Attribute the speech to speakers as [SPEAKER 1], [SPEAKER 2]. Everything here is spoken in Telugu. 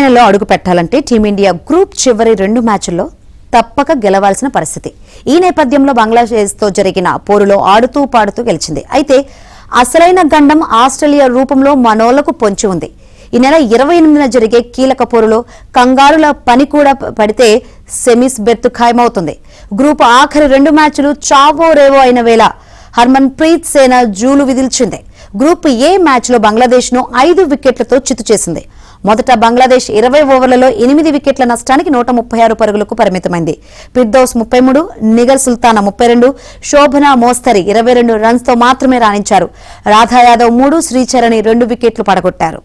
[SPEAKER 1] ఫైనల్లో అడుగు పెట్టాలంటే టీమిండియా గ్రూప్ చివరి 2 మ్యాచ్ల్లో తప్పక గెలవాల్సిన పరిస్థితి. ఈ నేపథ్యంలో బంగ్లాదేశ్తో జరిగిన పోరులో ఆడుతూ పాడుతూ గెలిచింది. అయితే అసలైన గండం ఆస్ట్రేలియా రూపంలో మనోళ్లకు పొంచి ఉంది. ఈ నెల 28న జరిగే కీలక పోరులో కంగారుల పని కూడా పడితే సెమీస్ బెర్త్ ఖాయమవుతుంది. గ్రూప్ ఆఖరి 2 మ్యాచ్లు చావో రేవో అయిన వేళ హర్మన్ ప్రీత్ సేన జూలు విదిల్చింది. గ్రూప్ ఏ మ్యాచ్లో బంగ్లాదేశ్ను 5 వికెట్లతో చిత్తు చేసింది. మొదట బంగ్లాదేశ్ 20 ఓవర్లలో 8 వికెట్ల నష్టానికి 136 పరుగులకు పరిమితమైంది. ఫిర్దౌస్ 33, నిగర్ సుల్తానా 32, శోభనా మోస్తరి 22 రన్స్తో మాత్రమే రాణించారు. రాధా యాదవ్ 3, శ్రీచరణి 2 వికెట్లు పడగొట్టారు.